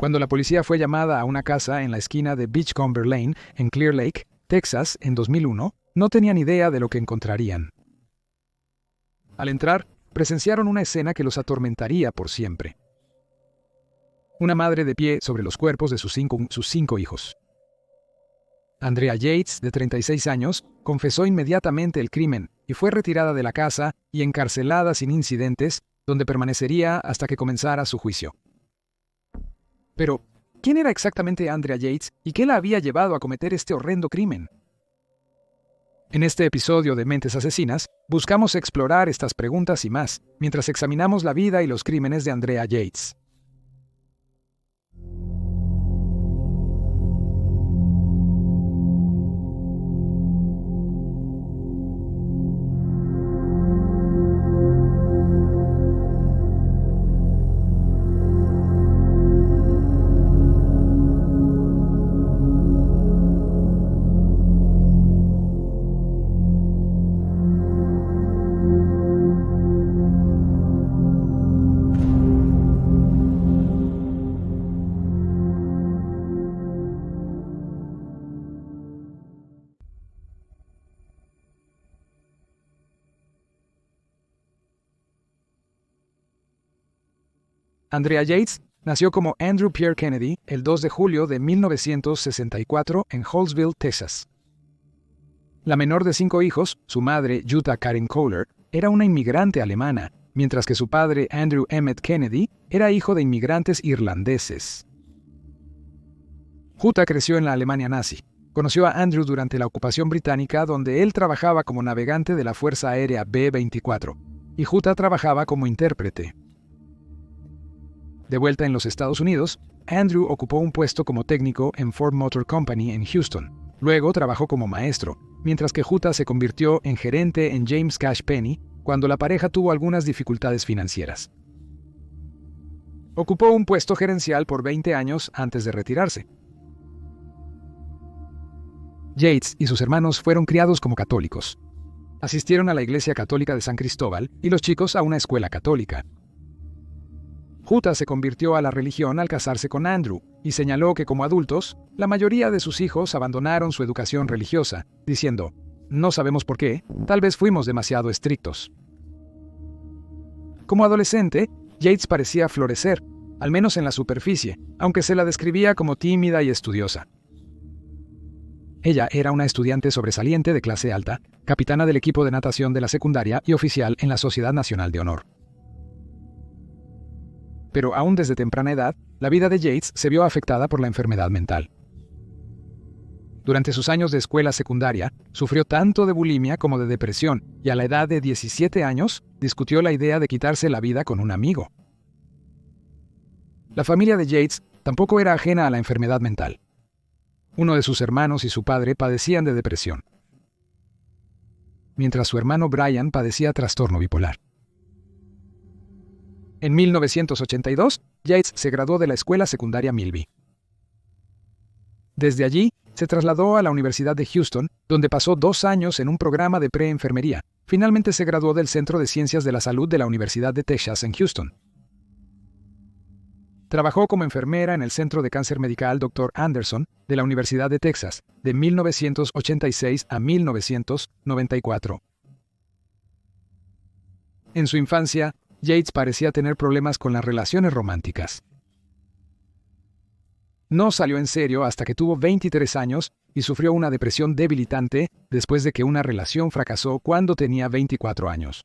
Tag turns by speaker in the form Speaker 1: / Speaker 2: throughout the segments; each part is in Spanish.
Speaker 1: Cuando la policía fue llamada a una casa en la esquina de Beachcomber Lane, en Clear Lake, Texas, en 2001, no tenían idea de lo que encontrarían. Al entrar, presenciaron una escena que los atormentaría por siempre. Una madre de pie sobre los cuerpos de sus cinco hijos. Andrea Yates, de 36 años, confesó inmediatamente el crimen y fue retirada de la casa y encarcelada sin incidentes, donde permanecería hasta que comenzara su juicio. Pero, ¿quién era exactamente Andrea Yates y qué la había llevado a cometer este horrendo crimen? En este episodio de Mentes Asesinas, buscamos explorar estas preguntas y más, mientras examinamos la vida y los crímenes de Andrea Yates. Andrea Yates nació como Andrew Pierre Kennedy el 2 de julio de 1964 en Hallsville, Texas. La menor de 5 hijos, su madre, Jutta Karen Kohler, era una inmigrante alemana, mientras que su padre, Andrew Emmett Kennedy, era hijo de inmigrantes irlandeses. Jutta creció en la Alemania nazi. Conoció a Andrew durante la ocupación británica, donde él trabajaba como navegante de la Fuerza Aérea B-24, y Jutta trabajaba como intérprete. De vuelta en los Estados Unidos, Andrew ocupó un puesto como técnico en Ford Motor Company en Houston. Luego trabajó como maestro, mientras que Jutta se convirtió en gerente en James Cash Penney cuando la pareja tuvo algunas dificultades financieras. Ocupó un puesto gerencial por 20 años antes de retirarse. Yates y sus hermanos fueron criados como católicos. Asistieron a la Iglesia Católica de San Cristóbal y los chicos a una escuela católica. Jutta se convirtió a la religión al casarse con Andrew y señaló que como adultos, la mayoría de sus hijos abandonaron su educación religiosa, diciendo, no sabemos por qué, tal vez fuimos demasiado estrictos. Como adolescente, Yates parecía florecer, al menos en la superficie, aunque se la describía como tímida y estudiosa. Ella era una estudiante sobresaliente de clase alta, capitana del equipo de natación de la secundaria y oficial en la Sociedad Nacional de Honor. Pero aún desde temprana edad, la vida de Yates se vio afectada por la enfermedad mental. Durante sus años de escuela secundaria, sufrió tanto de bulimia como de depresión y a la edad de 17 años discutió la idea de quitarse la vida con un amigo. La familia de Yates tampoco era ajena a la enfermedad mental. Uno de sus hermanos y su padre padecían de depresión, mientras su hermano Brian padecía trastorno bipolar. En 1982, Yates se graduó de la escuela secundaria Milby. Desde allí, se trasladó a la Universidad de Houston, donde pasó 2 años en un programa de preenfermería. Finalmente se graduó del Centro de Ciencias de la Salud de la Universidad de Texas en Houston. Trabajó como enfermera en el Centro de Cáncer Medical Dr. Anderson de la Universidad de Texas, de 1986 a 1994. En su infancia, Yates parecía tener problemas con las relaciones románticas. No salió en serio hasta que tuvo 23 años y sufrió una depresión debilitante después de que una relación fracasó cuando tenía 24 años.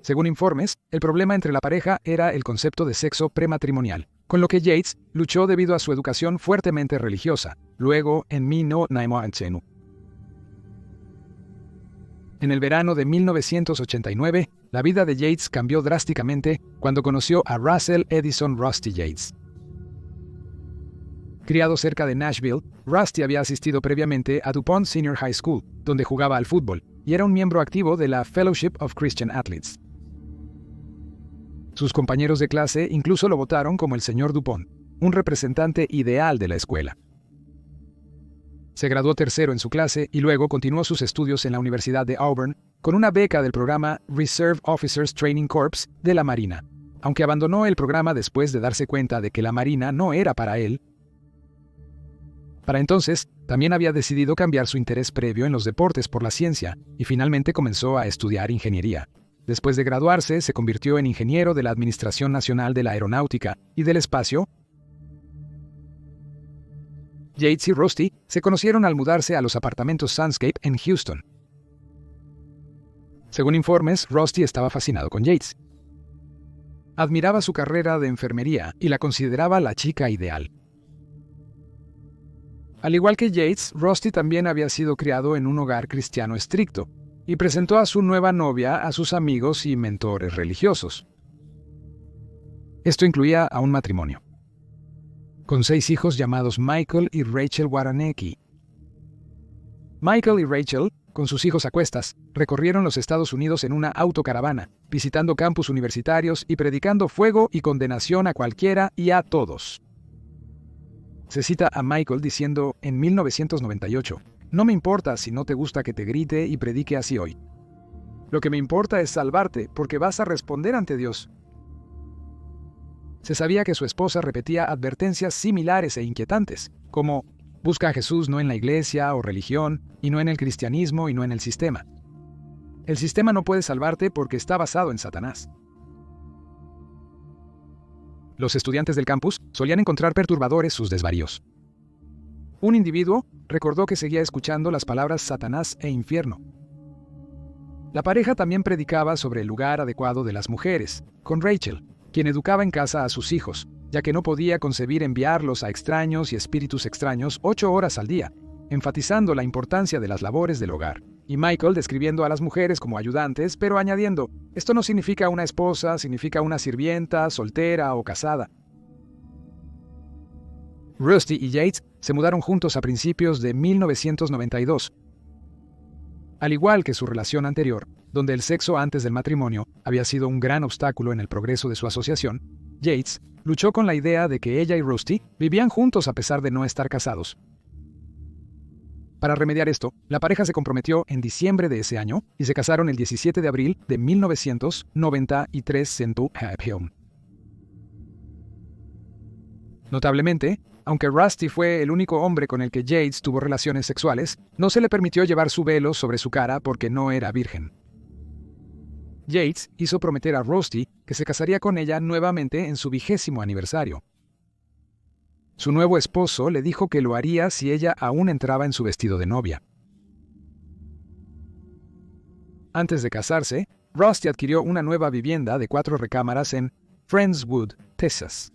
Speaker 1: Según informes, el problema entre la pareja era el concepto de sexo prematrimonial, con lo que Yates luchó debido a su educación fuertemente religiosa, luego en Mino Naimoanchenu. En el verano de 1989, la vida de Yates cambió drásticamente cuando conoció a Russell Edison Rusty Yates. Criado cerca de Nashville, Rusty había asistido previamente a DuPont Senior High School, donde jugaba al fútbol, y era un miembro activo de la Fellowship of Christian Athletes. Sus compañeros de clase incluso lo votaron como el señor DuPont, un representante ideal de la escuela. Se graduó tercero en su clase y luego continuó sus estudios en la Universidad de Auburn con una beca del programa Reserve Officers Training Corps de la Marina, aunque abandonó el programa después de darse cuenta de que la Marina no era para él. Para entonces, también había decidido cambiar su interés previo en los deportes por la ciencia y finalmente comenzó a estudiar ingeniería. Después de graduarse, se convirtió en ingeniero de la Administración Nacional de la Aeronáutica y del Espacio. Yates y Rusty se conocieron al mudarse a los apartamentos Sunscape en Houston. Según informes, Rusty estaba fascinado con Yates. Admiraba su carrera de enfermería y la consideraba la chica ideal. Al igual que Yates, Rusty también había sido criado en un hogar cristiano estricto y presentó a su nueva novia a sus amigos y mentores religiosos. Esto incluía a un matrimonio, con 6 hijos llamados Michael y Rachel Waranecki. Michael y Rachel, con sus hijos a cuestas, recorrieron los Estados Unidos en una autocaravana, visitando campus universitarios y predicando fuego y condenación a cualquiera y a todos. Se cita a Michael diciendo en 1998, «No me importa si no te gusta que te grite y predique así hoy. Lo que me importa es salvarte, porque vas a responder ante Dios». Se sabía que su esposa repetía advertencias similares e inquietantes, como «Busca a Jesús no en la iglesia o religión, y no en el cristianismo y no en el sistema. El sistema no puede salvarte porque está basado en Satanás». Los estudiantes del campus solían encontrar perturbadores sus desvaríos. Un individuo recordó que seguía escuchando las palabras Satanás e infierno. La pareja también predicaba sobre el lugar adecuado de las mujeres, con Rachel, quien educaba en casa a sus hijos, ya que no podía concebir enviarlos a extraños y espíritus extraños 8 horas al día, enfatizando la importancia de las labores del hogar. Y Michael describiendo a las mujeres como ayudantes, pero añadiendo, esto no significa una esposa, significa una sirvienta, soltera o casada. Rusty y Yates se mudaron juntos a principios de 1992. Al igual que su relación anterior, donde el sexo antes del matrimonio había sido un gran obstáculo en el progreso de su asociación, Yates luchó con la idea de que ella y Rusty vivían juntos a pesar de no estar casados. Para remediar esto, la pareja se comprometió en diciembre de ese año y se casaron el 17 de abril de 1993 en Tucson. Notablemente, aunque Rusty fue el único hombre con el que Yates tuvo relaciones sexuales, no se le permitió llevar su velo sobre su cara porque no era virgen. Yates hizo prometer a Rusty que se casaría con ella nuevamente en su 20º aniversario. Su nuevo esposo le dijo que lo haría si ella aún entraba en su vestido de novia. Antes de casarse, Rusty adquirió una nueva vivienda de 4 recámaras en Friendswood, Texas.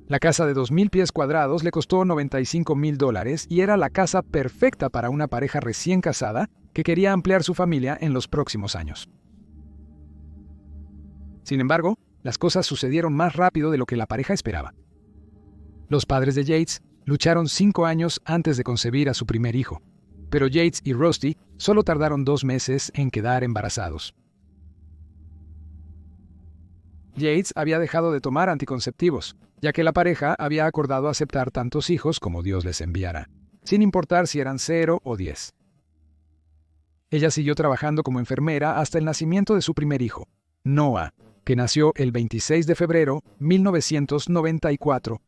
Speaker 1: La casa de 2,000 pies cuadrados le costó $95,000 y era la casa perfecta para una pareja recién casada que quería ampliar su familia en los próximos años. Sin embargo, las cosas sucedieron más rápido de lo que la pareja esperaba. Los padres de Yates lucharon 5 años antes de concebir a su primer hijo, pero Yates y Rusty solo tardaron 2 meses en quedar embarazados. Yates había dejado de tomar anticonceptivos, ya que la pareja había acordado aceptar tantos hijos como Dios les enviara, sin importar si eran 0 o 10. Ella siguió trabajando como enfermera hasta el nacimiento de su primer hijo, Noah, que nació el 26 de febrero de 1994.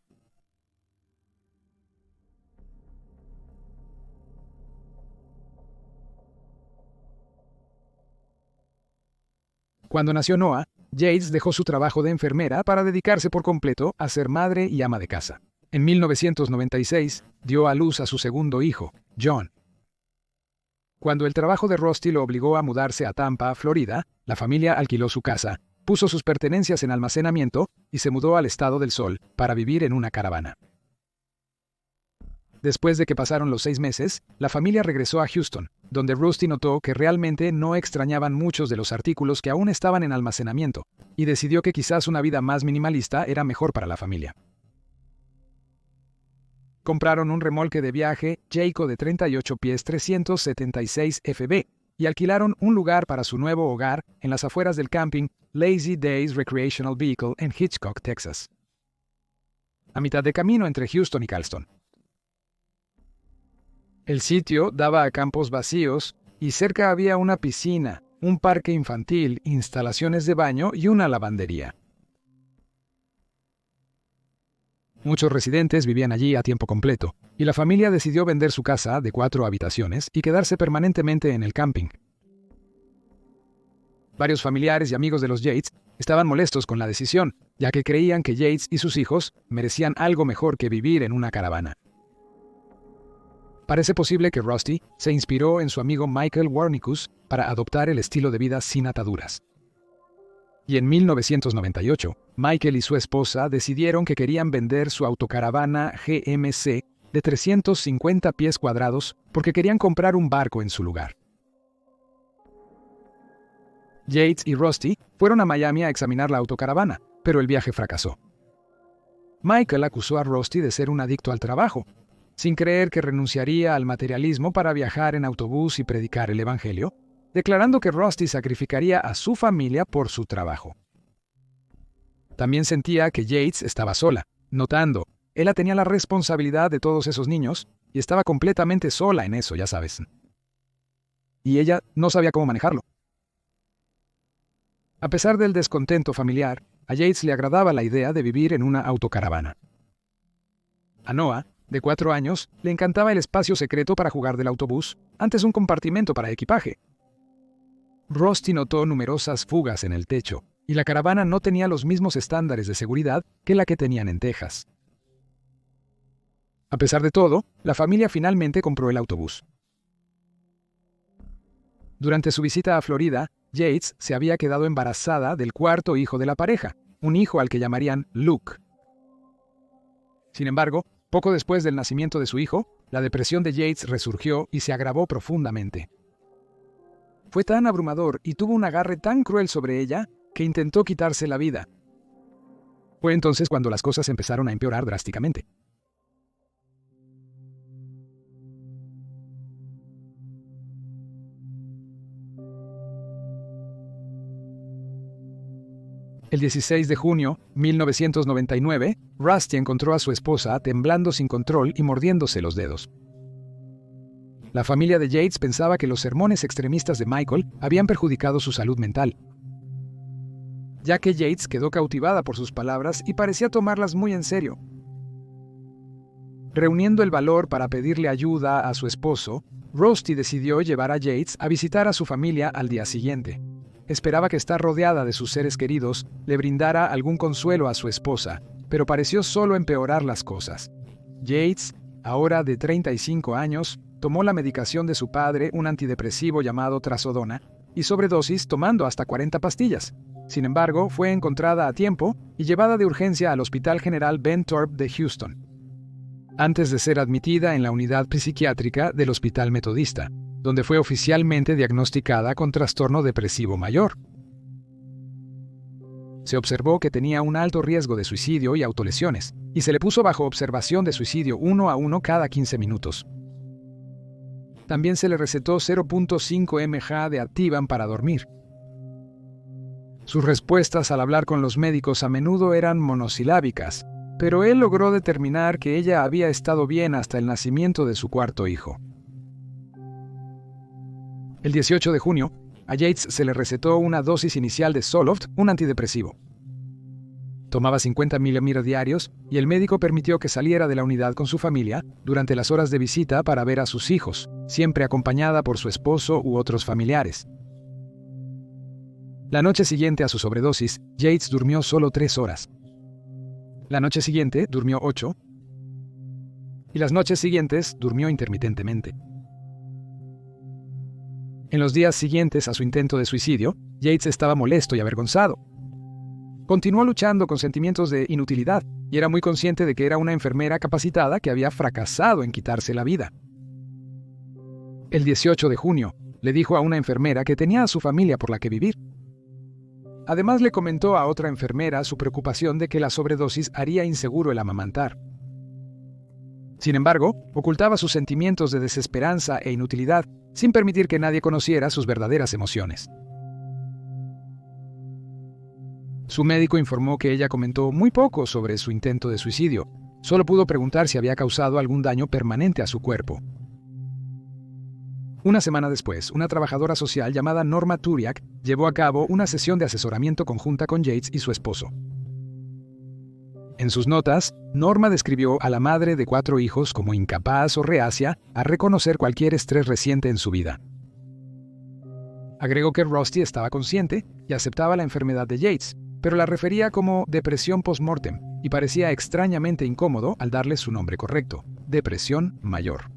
Speaker 1: Cuando nació Noah, Yates dejó su trabajo de enfermera para dedicarse por completo a ser madre y ama de casa. En 1996, dio a luz a su segundo hijo, John. Cuando el trabajo de Rusty lo obligó a mudarse a Tampa, Florida, la familia alquiló su casa, puso sus pertenencias en almacenamiento y se mudó al Estado del Sol para vivir en una caravana. Después de que pasaron los 6 meses, la familia regresó a Houston, donde Rusty notó que realmente no extrañaban muchos de los artículos que aún estaban en almacenamiento, y decidió que quizás una vida más minimalista era mejor para la familia. Compraron un remolque de viaje Jayco de 38 pies 376 FB y alquilaron un lugar para su nuevo hogar en las afueras del camping Lazy Days Recreational Vehicle en Hitchcock, Texas, a mitad de camino entre Houston y Galveston. El sitio daba a campos vacíos y cerca había una piscina, un parque infantil, instalaciones de baño y una lavandería. Muchos residentes vivían allí a tiempo completo, y la familia decidió vender su casa de 4 habitaciones y quedarse permanentemente en el camping. Varios familiares y amigos de los Yates estaban molestos con la decisión, ya que creían que Yates y sus hijos merecían algo mejor que vivir en una caravana. Parece posible que Rusty se inspiró en su amigo Michael Warnicus para adoptar el estilo de vida sin ataduras. Y en 1998, Michael y su esposa decidieron que querían vender su autocaravana GMC de 350 pies cuadrados porque querían comprar un barco en su lugar. Yates y Rusty fueron a Miami a examinar la autocaravana, pero el viaje fracasó. Michael acusó a Rusty de ser un adicto al trabajo, sin creer que renunciaría al materialismo para viajar en autobús y predicar el evangelio, declarando que Rusty sacrificaría a su familia por su trabajo. También sentía que Yates estaba sola, notando, ella tenía la responsabilidad de todos esos niños y estaba completamente sola en eso, ya sabes. Y ella no sabía cómo manejarlo. A pesar del descontento familiar, a Yates le agradaba la idea de vivir en una autocaravana. A Noah, de 4 años, le encantaba el espacio secreto para jugar del autobús, antes un compartimento para equipaje. Rusty notó numerosas fugas en el techo, y la caravana no tenía los mismos estándares de seguridad que la que tenían en Texas. A pesar de todo, la familia finalmente compró el autobús. Durante su visita a Florida, Yates se había quedado embarazada del 4º hijo de la pareja, un hijo al que llamarían Luke. Sin embargo, poco después del nacimiento de su hijo, la depresión de Yates resurgió y se agravó profundamente. Fue tan abrumador y tuvo un agarre tan cruel sobre ella que intentó quitarse la vida. Fue entonces cuando las cosas empezaron a empeorar drásticamente. El 16 de junio de 1999, Rusty encontró a su esposa temblando sin control y mordiéndose los dedos. La familia de Yates pensaba que los sermones extremistas de Michael habían perjudicado su salud mental, ya que Yates quedó cautivada por sus palabras y parecía tomarlas muy en serio. Reuniendo el valor para pedirle ayuda a su esposo, Rusty decidió llevar a Yates a visitar a su familia al día siguiente. Esperaba que estar rodeada de sus seres queridos le brindara algún consuelo a su esposa, pero pareció solo empeorar las cosas. Yates, ahora de 35 años, tomó la medicación de su padre, un antidepresivo llamado trazodona, y sobredosis tomando hasta 40 pastillas. Sin embargo, fue encontrada a tiempo y llevada de urgencia al Hospital General Ben Thorpe de Houston, antes de ser admitida en la unidad psiquiátrica del Hospital Metodista, donde fue oficialmente diagnosticada con trastorno depresivo mayor. Se observó que tenía un alto riesgo de suicidio y autolesiones, y se le puso bajo observación de suicidio 1 a 1 cada 15 minutos. También se le recetó 0.5 mg de Ativan para dormir. Sus respuestas al hablar con los médicos a menudo eran monosilábicas, pero él logró determinar que ella había estado bien hasta el nacimiento de su 4º hijo. El 18 de junio, a Yates se le recetó una dosis inicial de Zoloft, un antidepresivo. Tomaba 50 miligramos diarios y el médico permitió que saliera de la unidad con su familia durante las horas de visita para ver a sus hijos, siempre acompañada por su esposo u otros familiares. La noche siguiente a su sobredosis, Yates durmió solo 3 horas. La noche siguiente durmió 8, y las noches siguientes durmió intermitentemente. En los días siguientes a su intento de suicidio, Yates estaba molesto y avergonzado. Continuó luchando con sentimientos de inutilidad y era muy consciente de que era una enfermera capacitada que había fracasado en quitarse la vida. El 18 de junio, le dijo a una enfermera que tenía a su familia por la que vivir. Además le comentó a otra enfermera su preocupación de que la sobredosis haría inseguro el amamantar. Sin embargo, ocultaba sus sentimientos de desesperanza e inutilidad, sin permitir que nadie conociera sus verdaderas emociones. Su médico informó que ella comentó muy poco sobre su intento de suicidio. Solo pudo preguntar si había causado algún daño permanente a su cuerpo. Una semana después, una trabajadora social llamada Norma Turiak llevó a cabo una sesión de asesoramiento conjunta con Yates y su esposo. En sus notas, Norma describió a la madre de 4 hijos como incapaz o reacia a reconocer cualquier estrés reciente en su vida. Agregó que Rusty estaba consciente y aceptaba la enfermedad de Yates, pero la refería como depresión post-mortem y parecía extrañamente incómodo al darle su nombre correcto, depresión mayor.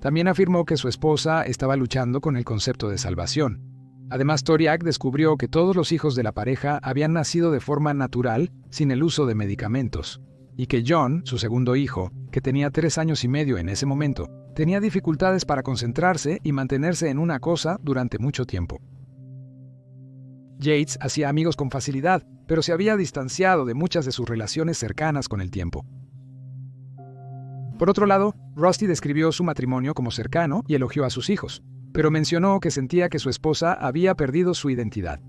Speaker 1: También afirmó que su esposa estaba luchando con el concepto de salvación. Además, Toriak descubrió que todos los hijos de la pareja habían nacido de forma natural, sin el uso de medicamentos, y que John, su segundo hijo, que tenía 3 años y medio en ese momento, tenía dificultades para concentrarse y mantenerse en una cosa durante mucho tiempo. Yates hacía amigos con facilidad, pero se había distanciado de muchas de sus relaciones cercanas con el tiempo. Por otro lado, Rusty describió su matrimonio como cercano y elogió a sus hijos, pero mencionó que sentía que su esposa había perdido su identidad.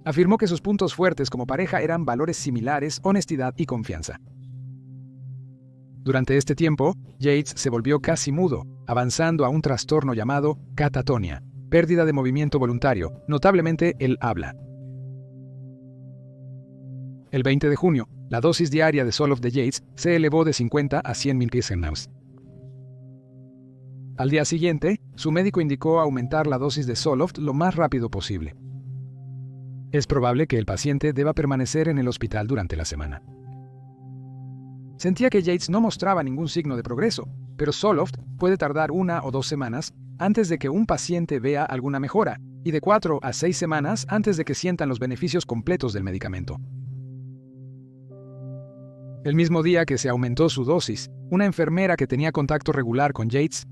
Speaker 1: Afirmó que sus puntos fuertes como pareja eran valores similares, honestidad y confianza. Durante este tiempo, Yates se volvió casi mudo, avanzando a un trastorno llamado catatonia, pérdida de movimiento voluntario, notablemente el habla. El 20 de junio, la dosis diaria de Zoloft de Yates se elevó de 50 a 100 mg. Al día siguiente, su médico indicó aumentar la dosis de Zoloft lo más rápido posible. Es probable que el paciente deba permanecer en el hospital durante la semana. Sentía que Yates no mostraba ningún signo de progreso, pero Zoloft puede tardar 1 o 2 semanas antes de que un paciente vea alguna mejora y de 4 a 6 semanas antes de que sientan los beneficios completos del medicamento. El mismo día que se aumentó su dosis, una enfermera que tenía contacto regular con Yates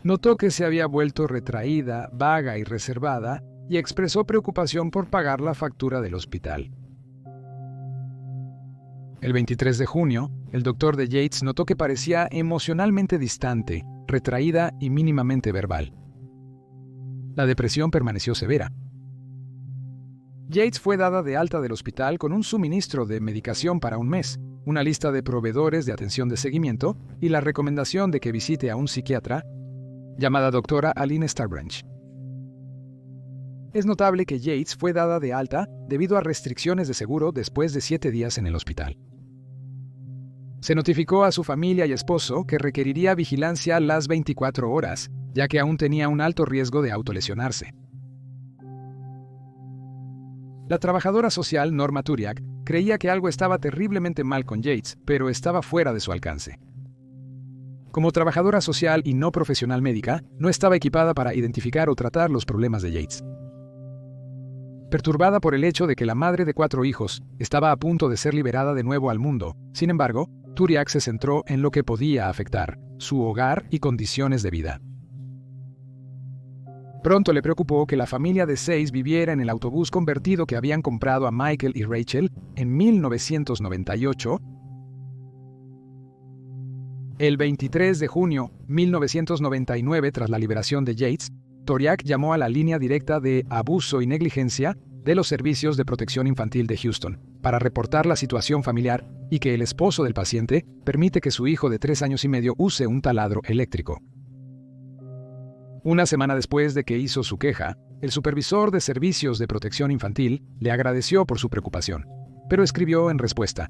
Speaker 1: notó que se había vuelto retraída, vaga y reservada y expresó preocupación por pagar la factura del hospital. El 23 de junio, el doctor de Yates notó que parecía emocionalmente distante, retraída y mínimamente verbal. La depresión permaneció severa. Yates fue dada de alta del hospital con un suministro de medicación para un mes, una lista de proveedores de atención de seguimiento y la recomendación de que visite a un psiquiatra llamada doctora Aline Starbranch. Es notable que Yates fue dada de alta debido a restricciones de seguro después de 7 días en el hospital. Se notificó a su familia y esposo que requeriría vigilancia las 24 horas, ya que aún tenía un alto riesgo de autolesionarse. La trabajadora social Norma Turiak creía que algo estaba terriblemente mal con Yates, pero estaba fuera de su alcance. Como trabajadora social y no profesional médica, no estaba equipada para identificar o tratar los problemas de Yates. Perturbada por el hecho de que la madre de 4 hijos estaba a punto de ser liberada de nuevo al mundo, sin embargo, Turiak se centró en lo que podía afectar, su hogar y condiciones de vida. Pronto le preocupó que la familia de 6 viviera en el autobús convertido que habían comprado a Michael y Rachel en 1998. El 23 de junio de 1999, tras la liberación de Yates, Turiak llamó a la línea directa de abuso y negligencia de los servicios de protección infantil de Houston para reportar la situación familiar y que el esposo del paciente permite que su hijo de 3 años y medio use un taladro eléctrico. Una semana después de que hizo su queja, el supervisor de servicios de protección infantil le agradeció por su preocupación, pero escribió en respuesta: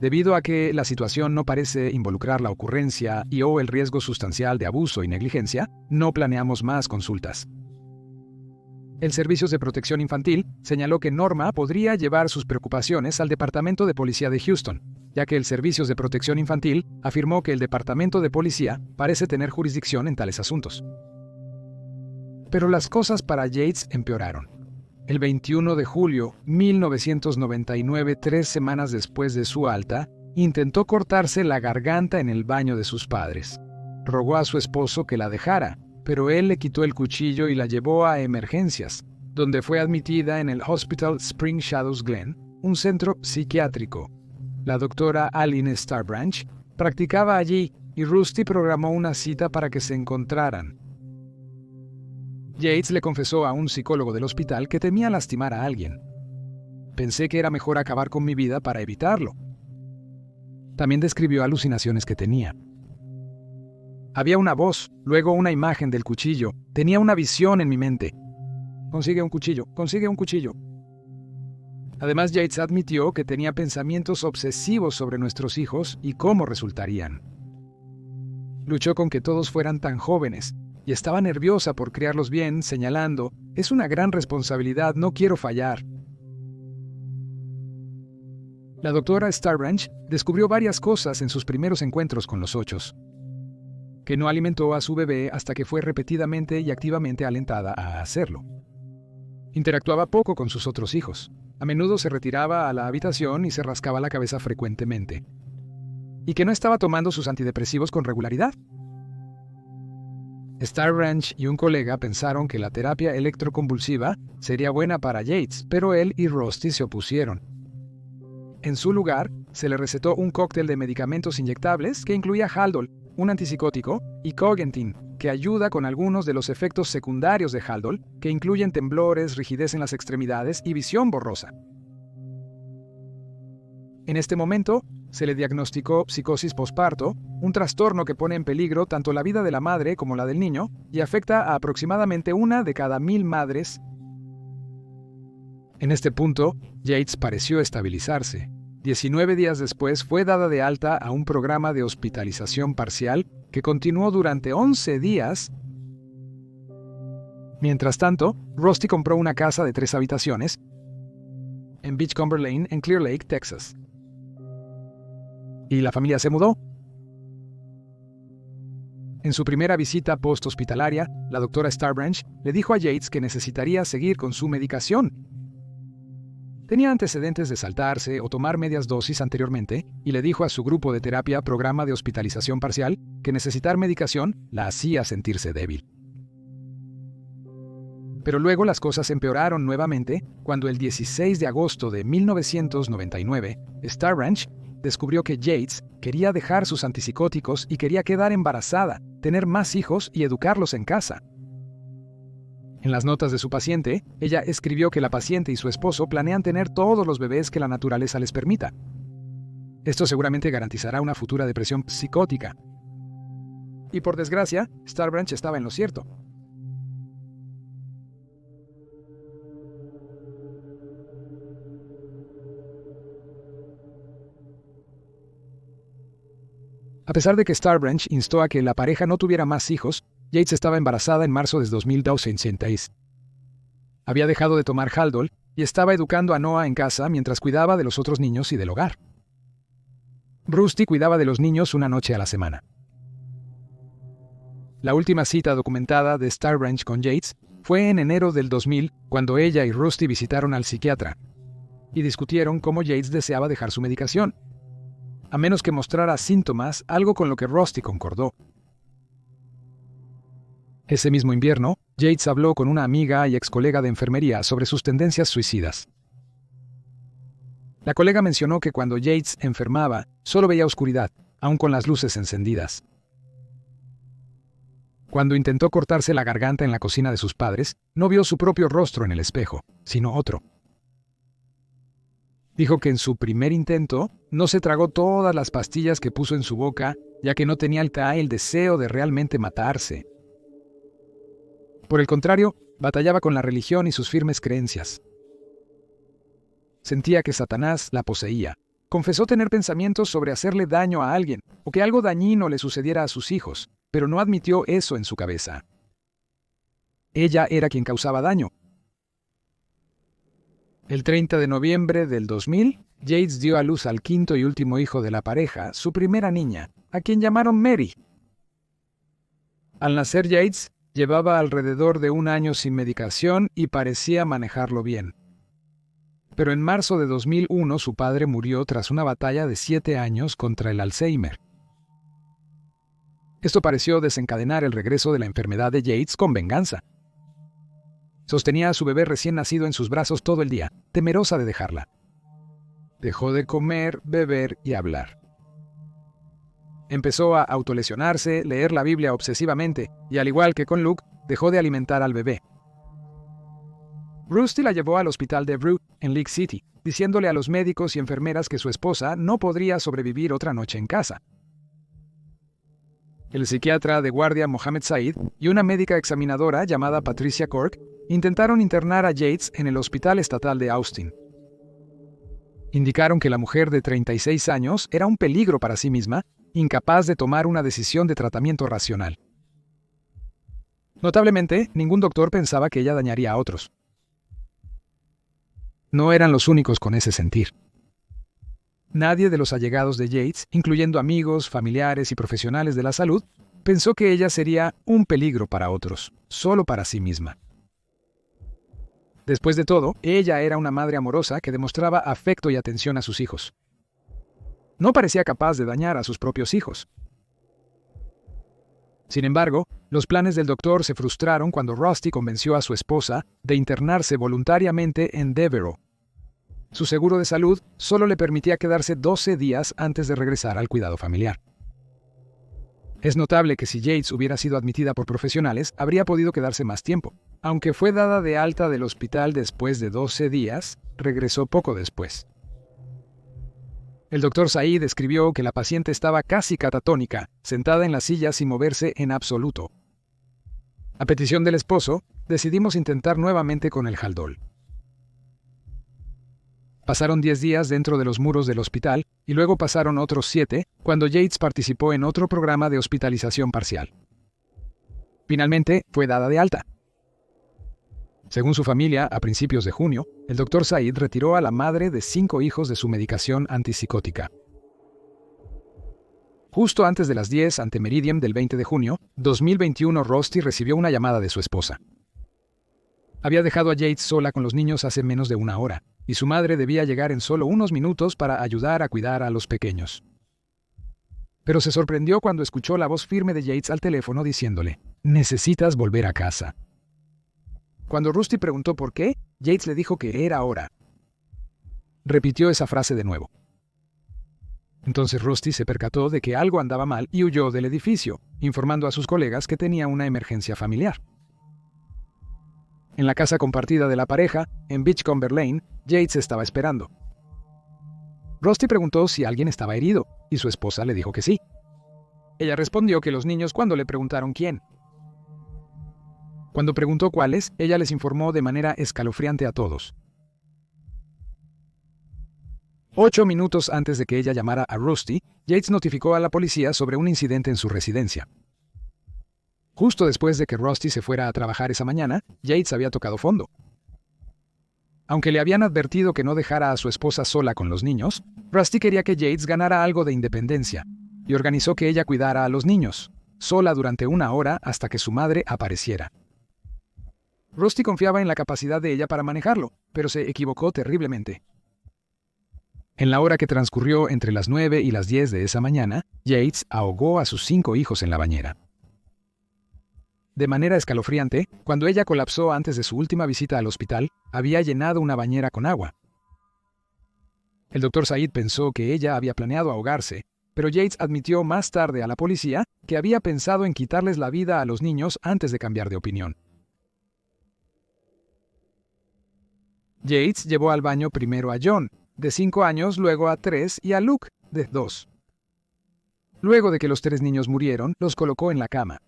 Speaker 1: debido a que la situación no parece involucrar la ocurrencia o el riesgo sustancial de abuso y negligencia, no planeamos más consultas. El Servicios de Protección Infantil señaló que Norma podría llevar sus preocupaciones al Departamento de Policía de Houston, ya que el Servicios de Protección Infantil afirmó que el Departamento de Policía parece tener jurisdicción en tales asuntos. Pero las cosas para Yates empeoraron. El 21 de julio de 1999, 3 semanas después de su alta, intentó cortarse la garganta en el baño de sus padres. Rogó a su esposo que la dejara, pero él le quitó el cuchillo y la llevó a emergencias, donde fue admitida en el Hospital Spring Shadows Glen, un centro psiquiátrico. La doctora Aline Starbranch practicaba allí y Rusty programó una cita para que se encontraran. Yates le confesó a un psicólogo del hospital que temía lastimar a alguien. Pensé que era mejor acabar con mi vida para evitarlo. También describió alucinaciones que tenía. Había una voz, luego una imagen del cuchillo. Tenía una visión en mi mente. Consigue un cuchillo, consigue un cuchillo. Además, Yates admitió que tenía pensamientos obsesivos sobre nuestros hijos y cómo resultarían. Luchó con que todos fueran tan jóvenes y estaba nerviosa por criarlos bien, señalando: «Es una gran responsabilidad, no quiero fallar». La doctora Starbranch descubrió varias cosas en sus primeros encuentros con los ochos: que no alimentó a su bebé hasta que fue repetidamente y activamente alentada a hacerlo. Interactuaba poco con sus otros hijos. A menudo se retiraba a la habitación y se rascaba la cabeza frecuentemente. Y que no estaba tomando sus antidepresivos con regularidad. Starbranch y un colega pensaron que la terapia electroconvulsiva sería buena para Yates, pero él y Rusty se opusieron. En su lugar, se le recetó un cóctel de medicamentos inyectables que incluía Haldol, un antipsicótico, y Cogentin, que ayuda con algunos de los efectos secundarios de Haldol, que incluyen temblores, rigidez en las extremidades y visión borrosa. En este momento, se le diagnosticó psicosis posparto, un trastorno que pone en peligro tanto la vida de la madre como la del niño y afecta a aproximadamente 1 de cada 1000 madres. En este punto, Yates pareció estabilizarse. 19 días después fue dada de alta a un programa de hospitalización parcial que continuó durante 11 días. Mientras tanto, Rusty compró una casa de 3 habitaciones en Beachcomber Lane, en Clear Lake, Texas. Y la familia se mudó. En su primera visita post-hospitalaria, la doctora Starbranch le dijo a Yates que necesitaría seguir con su medicación. Tenía antecedentes de saltarse o tomar medias dosis anteriormente y le dijo a su grupo de terapia programa de hospitalización parcial que necesitar medicación la hacía sentirse débil. Pero luego las cosas empeoraron nuevamente cuando el 16 de agosto de 1999, Starbranch descubrió que Yates quería dejar sus antipsicóticos y quería quedar embarazada, tener más hijos y educarlos en casa. En las notas de su paciente, ella escribió que la paciente y su esposo planean tener todos los bebés que la naturaleza les permita. Esto seguramente garantizará una futura depresión psicótica. Y por desgracia, Starbranch estaba en lo cierto. A pesar de que Starbranch instó a que la pareja no tuviera más hijos, Yates estaba embarazada en marzo de 2016. Había dejado de tomar Haldol y estaba educando a Noah en casa mientras cuidaba de los otros niños y del hogar. Rusty cuidaba de los niños una noche a la semana. La última cita documentada de Starbranch con Yates fue en enero del 2000, cuando ella y Rusty visitaron al psiquiatra y discutieron cómo Yates deseaba dejar su medicación, a menos que mostrara síntomas, algo con lo que Rusty concordó. Ese mismo invierno, Yates habló con una amiga y ex colega de enfermería sobre sus tendencias suicidas. La colega mencionó que cuando Yates enfermaba, solo veía oscuridad, aun con las luces encendidas. Cuando intentó cortarse la garganta en la cocina de sus padres, no vio su propio rostro en el espejo, sino otro. Dijo que en su primer intento no se tragó todas las pastillas que puso en su boca, ya que no tenía el deseo de realmente matarse. Por el contrario, batallaba con la religión y sus firmes creencias. Sentía que Satanás la poseía. Confesó tener pensamientos sobre hacerle daño a alguien o que algo dañino le sucediera a sus hijos, pero no admitió eso en su cabeza. Ella era quien causaba daño. El 30 de noviembre del 2000, Yates dio a luz al quinto y último hijo de la pareja, su primera niña, a quien llamaron Mary. Al nacer Yates, llevaba alrededor de 1 año sin medicación y parecía manejarlo bien. Pero en marzo de 2001 su padre murió tras una batalla de 7 años contra el Alzheimer. Esto pareció desencadenar el regreso de la enfermedad de Yates con venganza. Sostenía a su bebé recién nacido en sus brazos todo el día, temerosa de dejarla. Dejó de comer, beber y hablar. Empezó a autolesionarse, leer la Biblia obsesivamente, y al igual que con Luke, dejó de alimentar al bebé. Rusty la llevó al hospital de Brew, en Lake City, diciéndole a los médicos y enfermeras que su esposa no podría sobrevivir otra noche en casa. El psiquiatra de guardia Mohammed Said y una médica examinadora llamada Patricia Cork intentaron internar a Yates en el Hospital Estatal de Austin. indicaron que la mujer de 36 años era un peligro para sí misma, incapaz de tomar una decisión de tratamiento racional. Notablemente, ningún doctor pensaba que ella dañaría a otros. No eran los únicos con ese sentir. Nadie de los allegados de Yates, incluyendo amigos, familiares y profesionales de la salud, pensó que ella sería un peligro para otros, solo para sí misma. Después de todo, ella era una madre amorosa que demostraba afecto y atención a sus hijos. No parecía capaz de dañar a sus propios hijos. Sin embargo, los planes del doctor se frustraron cuando Rusty convenció a su esposa de internarse voluntariamente en Devereux. Su seguro de salud solo le permitía quedarse 12 días antes de regresar al cuidado familiar. Es notable que si Yates hubiera sido admitida por profesionales, habría podido quedarse más tiempo. Aunque fue dada de alta del hospital después de 12 días, regresó poco después. El doctor Said describió que la paciente estaba casi catatónica, sentada en la silla sin moverse en absoluto. A petición del esposo, decidimos intentar nuevamente con el Haldol. Pasaron 10 días dentro de los muros del hospital y luego pasaron otros 7 cuando Yates participó en otro programa de hospitalización parcial. Finalmente, fue dada de alta. Según su familia, a principios de junio, el doctor Said retiró a la madre de 5 hijos de su medicación antipsicótica. Justo antes de las 10 ante Meridian del 20 de junio, 2021, Rusty recibió una llamada de su esposa. Había dejado a Yates sola con los niños hace menos de una hora, y su madre debía llegar en solo unos minutos para ayudar a cuidar a los pequeños. Pero se sorprendió cuando escuchó la voz firme de Yates al teléfono diciéndole, «Necesitas volver a casa». Cuando Rusty preguntó por qué, Yates le dijo que era hora. Repitió esa frase de nuevo. Entonces Rusty se percató de que algo andaba mal y huyó del edificio, informando a sus colegas que tenía una emergencia familiar. En la casa compartida de la pareja, en Beachcomber Lane, Yates estaba esperando. Rusty preguntó si alguien estaba herido, y su esposa le dijo que sí. Ella respondió que los niños cuando le preguntaron quién. Cuando preguntó cuáles, ella les informó de manera escalofriante a todos. 8 minutos antes de que ella llamara a Rusty, Yates notificó a la policía sobre un incidente en su residencia. Justo después de que Rusty se fuera a trabajar esa mañana, Yates había tocado fondo. Aunque le habían advertido que no dejara a su esposa sola con los niños, Rusty quería que Yates ganara algo de independencia y organizó que ella cuidara a los niños, sola durante una hora hasta que su madre apareciera. Rusty confiaba en la capacidad de ella para manejarlo, pero se equivocó terriblemente. En la hora que transcurrió entre las 9 y las 10 de esa mañana, Yates ahogó a sus 5 hijos en la bañera. De manera escalofriante, cuando ella colapsó antes de su última visita al hospital, había llenado una bañera con agua. El doctor Said pensó que ella había planeado ahogarse, pero Yates admitió más tarde a la policía que había pensado en quitarles la vida a los niños antes de cambiar de opinión. Yates llevó al baño primero a John, de 5 años, luego a 3 y a Luke, de 2. Luego de que los 3 niños murieron, los colocó en la cama.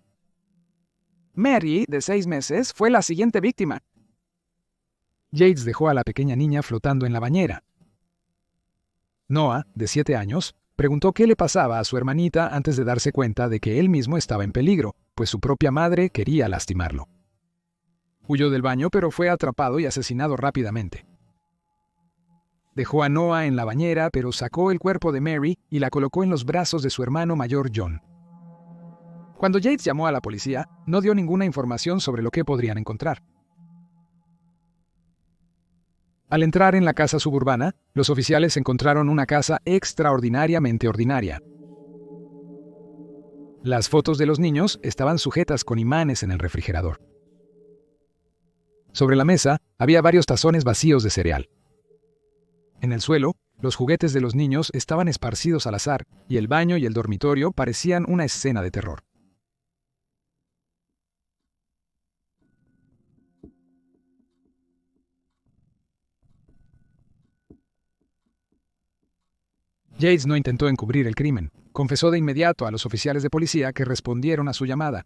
Speaker 1: Mary, de 6 meses, fue la siguiente víctima. Yates dejó a la pequeña niña flotando en la bañera. Noah, de 7 años, preguntó qué le pasaba a su hermanita antes de darse cuenta de que él mismo estaba en peligro, pues su propia madre quería lastimarlo. Huyó del baño, pero fue atrapado y asesinado rápidamente. Dejó a Noah en la bañera, pero sacó el cuerpo de Mary y la colocó en los brazos de su hermano mayor John. Cuando Yates llamó a la policía, no dio ninguna información sobre lo que podrían encontrar. Al entrar en la casa suburbana, los oficiales encontraron una casa extraordinariamente ordinaria. Las fotos de los niños estaban sujetas con imanes en el refrigerador. Sobre la mesa había varios tazones vacíos de cereal. En el suelo, los juguetes de los niños estaban esparcidos al azar y el baño y el dormitorio parecían una escena de terror. Yates no intentó encubrir el crimen. Confesó de inmediato a los oficiales de policía que respondieron a su llamada.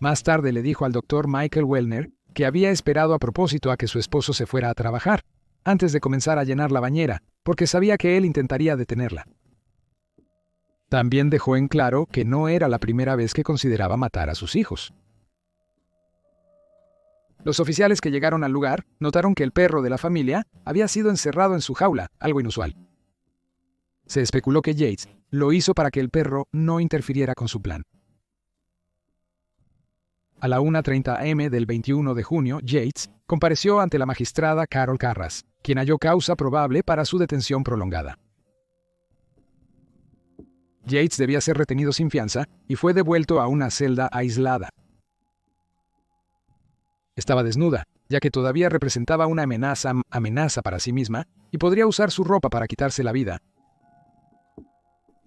Speaker 1: Más tarde le dijo al doctor Michael Wellner que había esperado a propósito a que su esposo se fuera a trabajar, antes de comenzar a llenar la bañera, porque sabía que él intentaría detenerla. También dejó en claro que no era la primera vez que consideraba matar a sus hijos. Los oficiales que llegaron al lugar notaron que el perro de la familia había sido encerrado en su jaula, algo inusual. Se especuló que Yates lo hizo para que el perro no interfiriera con su plan. A la 1:30 am del 21 de junio, Yates compareció ante la magistrada Carol Carras, quien halló causa probable para su detención prolongada. Yates debía ser retenido sin fianza y fue devuelto a una celda aislada. Estaba desnuda, ya que todavía representaba una amenaza para sí misma y podría usar su ropa para quitarse la vida.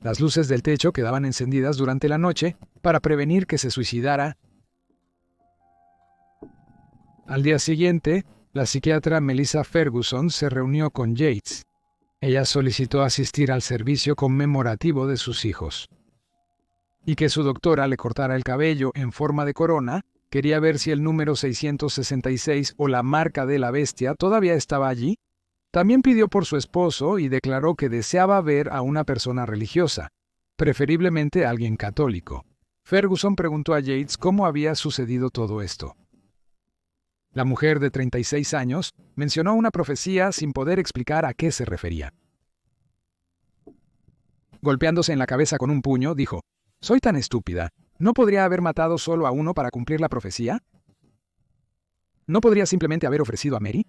Speaker 1: Las luces del techo quedaban encendidas durante la noche para prevenir que se suicidara. Al día siguiente, la psiquiatra Melissa Ferguson se reunió con Yates. Ella solicitó asistir al servicio conmemorativo de sus hijos y que su doctora le cortara el cabello en forma de corona. Quería ver si el número 666 o la marca de la bestia todavía estaba allí. También pidió por su esposo y declaró que deseaba ver a una persona religiosa, preferiblemente alguien católico. Ferguson preguntó a Yates cómo había sucedido todo esto. La mujer de 36 años mencionó una profecía sin poder explicar a qué se refería. Golpeándose en la cabeza con un puño, dijo: «Soy tan estúpida. ¿No podría haber matado solo a uno para cumplir la profecía? ¿No podría simplemente haber ofrecido a Mary?»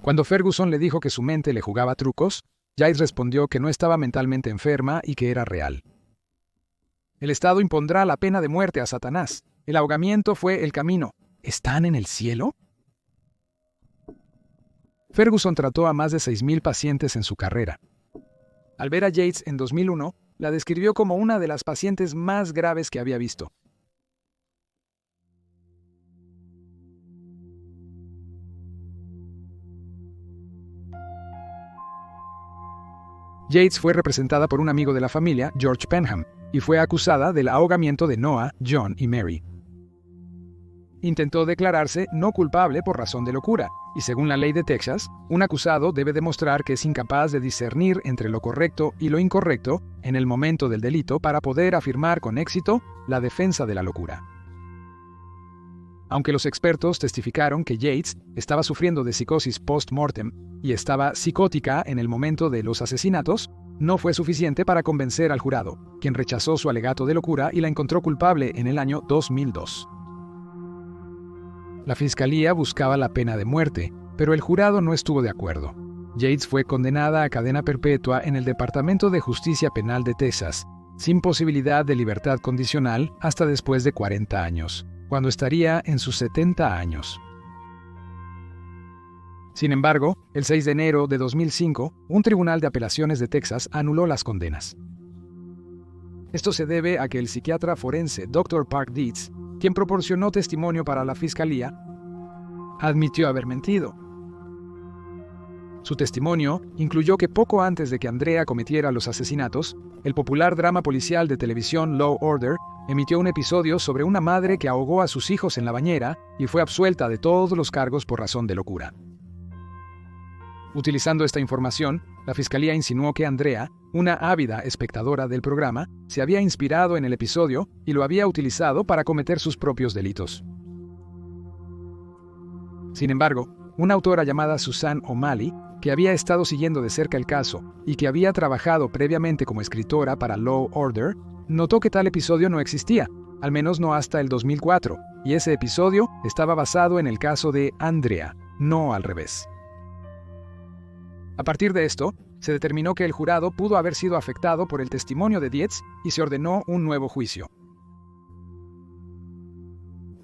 Speaker 1: Cuando Ferguson le dijo que su mente le jugaba trucos, Yates respondió que no estaba mentalmente enferma y que era real. «El Estado impondrá la pena de muerte a Satanás. El ahogamiento fue el camino. ¿Están en el cielo?» Ferguson trató a más de 6,000 pacientes en su carrera. Al ver a Yates en 2001, la describió como una de las pacientes más graves que había visto. Yates fue representada por un amigo de la familia, George Penham, y fue acusada del ahogamiento de Noah, John y Mary. Intentó declararse no culpable por razón de locura, y según la ley de Texas, un acusado debe demostrar que es incapaz de discernir entre lo correcto y lo incorrecto en el momento del delito para poder afirmar con éxito la defensa de la locura. Aunque los expertos testificaron que Yates estaba sufriendo de psicosis post-mortem y estaba psicótica en el momento de los asesinatos, no fue suficiente para convencer al jurado, quien rechazó su alegato de locura y la encontró culpable en el año 2002. La fiscalía buscaba la pena de muerte, pero el jurado no estuvo de acuerdo. Yates fue condenada a cadena perpetua en el Departamento de Justicia Penal de Texas, sin posibilidad de libertad condicional hasta después de 40 años, cuando estaría en sus 70 años. Sin embargo, el 6 de enero de 2005, un tribunal de apelaciones de Texas anuló las condenas. Esto se debe a que el psiquiatra forense Dr. Park Dietz, quien proporcionó testimonio para la fiscalía, admitió haber mentido. Su testimonio incluyó que poco antes de que Andrea cometiera los asesinatos, el popular drama policial de televisión Law Order emitió un episodio sobre una madre que ahogó a sus hijos en la bañera y fue absuelta de todos los cargos por razón de locura. Utilizando esta información, la fiscalía insinuó que Andrea, una ávida espectadora del programa, se había inspirado en el episodio y lo había utilizado para cometer sus propios delitos. Sin embargo, una autora llamada Susan O'Malley, que había estado siguiendo de cerca el caso y que había trabajado previamente como escritora para Law Order, notó que tal episodio no existía, al menos no hasta el 2004, y ese episodio estaba basado en el caso de Andrea, no al revés. A partir de esto, se determinó que el jurado pudo haber sido afectado por el testimonio de Dietz y se ordenó un nuevo juicio.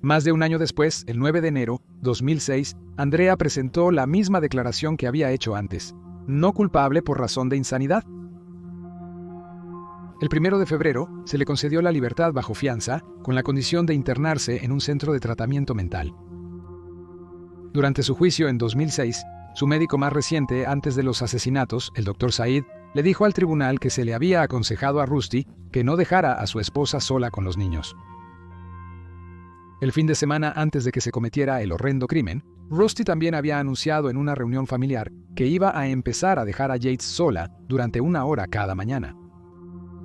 Speaker 1: Más de un año después, el 9 de enero de 2006, Andrea presentó la misma declaración que había hecho antes, no culpable por razón de insanidad. El 1 de febrero se le concedió la libertad bajo fianza con la condición de internarse en un centro de tratamiento mental. Durante su juicio en 2006, su médico más reciente antes de los asesinatos, el Dr. Said, le dijo al tribunal que se le había aconsejado a Rusty que no dejara a su esposa sola con los niños. El fin de semana antes de que se cometiera el horrendo crimen, Rusty también había anunciado en una reunión familiar que iba a empezar a dejar a Yates sola durante 1 hora cada mañana,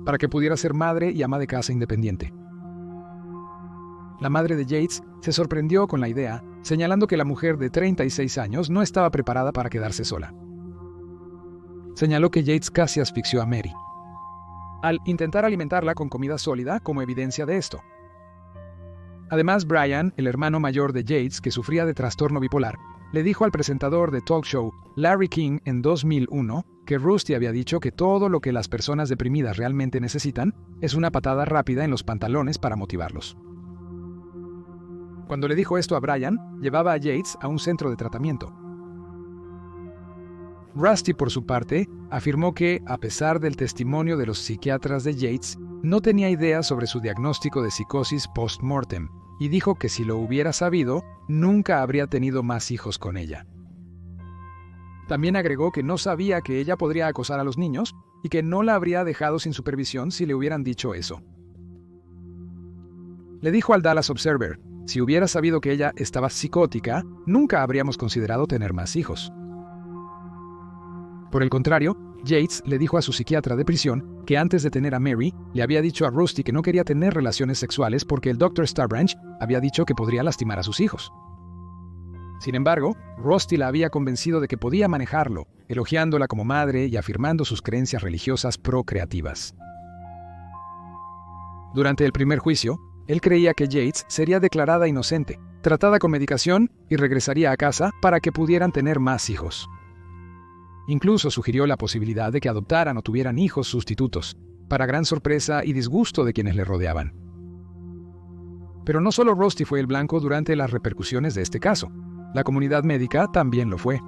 Speaker 1: para que pudiera ser madre y ama de casa independiente. La madre de Yates se sorprendió con la idea, señalando que la mujer de 36 años no estaba preparada para quedarse sola. Señaló que Yates casi asfixió a Mary, al intentar alimentarla con comida sólida como evidencia de esto. Además, Brian, el hermano mayor de Yates, que sufría de trastorno bipolar, le dijo al presentador de talk show Larry King en 2001 que Rusty había dicho que todo lo que las personas deprimidas realmente necesitan es una patada rápida en los pantalones para motivarlos. Cuando le dijo esto a Brian, llevaba a Yates a un centro de tratamiento. Rusty, por su parte, afirmó que, a pesar del testimonio de los psiquiatras de Yates, no tenía idea sobre su diagnóstico de psicosis post-mortem y dijo que si lo hubiera sabido, nunca habría tenido más hijos con ella. También agregó que no sabía que ella podría acosar a los niños y que no la habría dejado sin supervisión si le hubieran dicho eso. Le dijo al Dallas Observer: si hubiera sabido que ella estaba psicótica, nunca habríamos considerado tener más hijos. Por el contrario, Yates le dijo a su psiquiatra de prisión que antes de tener a Mary, le había dicho a Rusty que no quería tener relaciones sexuales porque el Dr. Starbranch había dicho que podría lastimar a sus hijos. Sin embargo, Rusty la había convencido de que podía manejarlo, elogiándola como madre y afirmando sus creencias religiosas procreativas. Durante el primer juicio, él creía que Yates sería declarada inocente, tratada con medicación y regresaría a casa para que pudieran tener más hijos. Incluso sugirió la posibilidad de que adoptaran o tuvieran hijos sustitutos, para gran sorpresa y disgusto de quienes le rodeaban. Pero no solo Rusty fue el blanco durante las repercusiones de este caso, la comunidad médica también lo fue.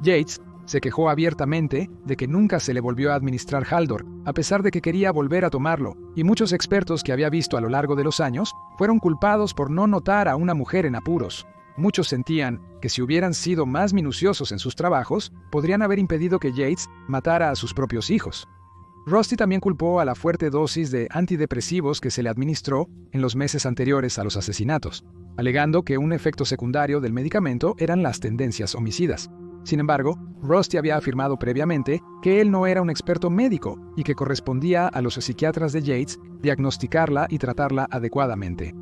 Speaker 1: Yates se quejó abiertamente de que nunca se le volvió a administrar Haldor, a pesar de que quería volver a tomarlo, y muchos expertos que había visto a lo largo de los años fueron culpados por no notar a una mujer en apuros. Muchos sentían que si hubieran sido más minuciosos en sus trabajos, podrían haber impedido que Yates matara a sus propios hijos. Rusty también culpó a la fuerte dosis de antidepresivos que se le administró en los meses anteriores a los asesinatos, alegando que un efecto secundario del medicamento eran las tendencias homicidas. Sin embargo, Rusty había afirmado previamente que él no era un experto médico y que correspondía a los psiquiatras de Yates diagnosticarla y tratarla adecuadamente.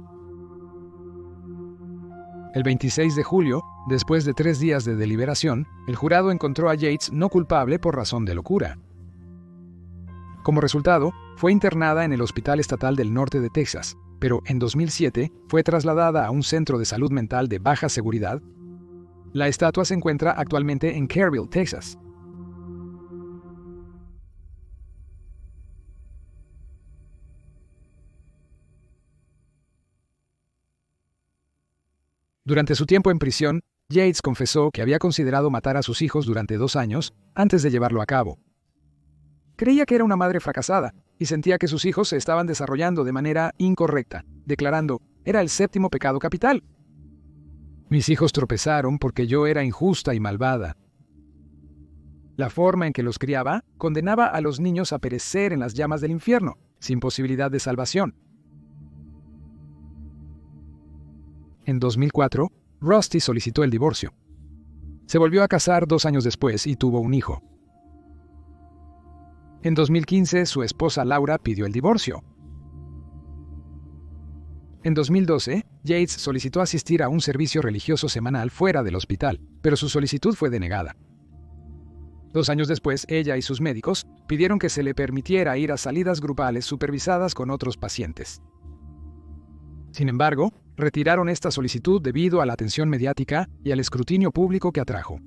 Speaker 1: El 26 de julio, después de 3 días de deliberación, el jurado encontró a Yates no culpable por razón de locura. Como resultado, fue internada en el Hospital Estatal del Norte de Texas, pero en 2007 fue trasladada a un centro de salud mental de baja seguridad. La estatua se encuentra actualmente en Kerrville, Texas. Durante su tiempo en prisión, Yates confesó que había considerado matar a sus hijos durante 2 años antes de llevarlo a cabo. Creía que era una madre fracasada y sentía que sus hijos se estaban desarrollando de manera incorrecta, declarando: era el 7º pecado capital. Mis hijos tropezaron porque yo era injusta y malvada. La forma en que los criaba condenaba a los niños a perecer en las llamas del infierno, sin posibilidad de salvación. En 2004, Rusty solicitó el divorcio. Se volvió a casar 2 años después y tuvo un hijo. En 2015, su esposa Laura pidió el divorcio. En 2012, Yates solicitó asistir a un servicio religioso semanal fuera del hospital, pero su solicitud fue denegada. 2 años después, ella y sus médicos pidieron que se le permitiera ir a salidas grupales supervisadas con otros pacientes. Sin embargo, retiraron esta solicitud debido a la atención mediática y al escrutinio público que atrajo.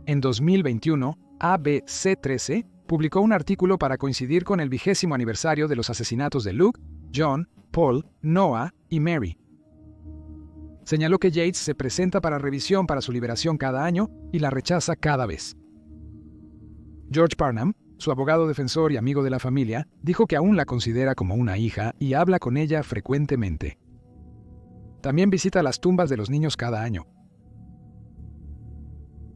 Speaker 1: En 2021, ABC13 publicó un artículo para coincidir con el 20º aniversario de los asesinatos de Luke, John, Paul, Noah y Mary. Señaló que Yates se presenta para revisión para su liberación cada año y la rechaza cada vez. George Parnham, su abogado defensor y amigo de la familia, dijo que aún la considera como una hija y habla con ella frecuentemente. También visita las tumbas de los niños cada año.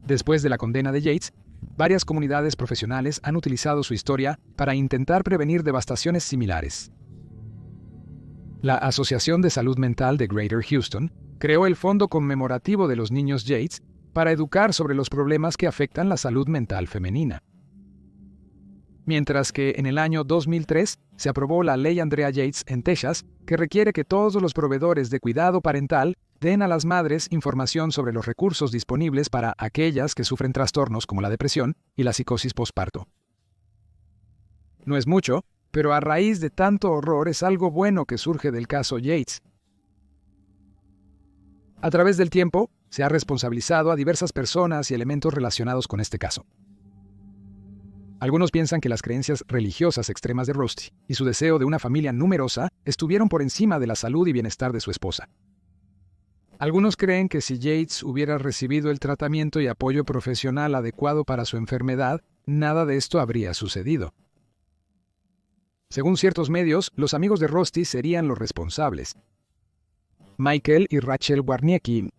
Speaker 1: Después de la condena de Yates, varias comunidades profesionales han utilizado su historia para intentar prevenir devastaciones similares. La Asociación de Salud Mental de Greater Houston creó el Fondo Conmemorativo de los Niños Yates para educar sobre los problemas que afectan la salud mental femenina. Mientras que en el año 2003 se aprobó la Ley Andrea Yates en Texas, que requiere que todos los proveedores de cuidado parental den a las madres información sobre los recursos disponibles para aquellas que sufren trastornos como la depresión y la psicosis posparto. No es mucho, pero a raíz de tanto horror es algo bueno que surge del caso Yates. A través del tiempo, se ha responsabilizado a diversas personas y elementos relacionados con este caso. Algunos piensan que las creencias religiosas extremas de Rusty y su deseo de una familia numerosa estuvieron por encima de la salud y bienestar de su esposa. Algunos creen que si Yates hubiera recibido el tratamiento y apoyo profesional adecuado para su enfermedad, nada de esto habría sucedido. Según ciertos medios, los amigos de Rusty serían los responsables. Michael y Rachel Warniecki,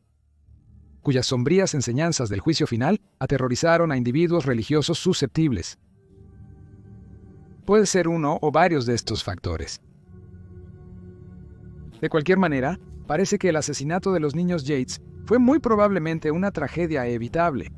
Speaker 1: cuyas sombrías enseñanzas del juicio final aterrorizaron a individuos religiosos susceptibles. Puede ser uno o varios de estos factores. De cualquier manera, parece que el asesinato de los niños Yates fue muy probablemente una tragedia evitable.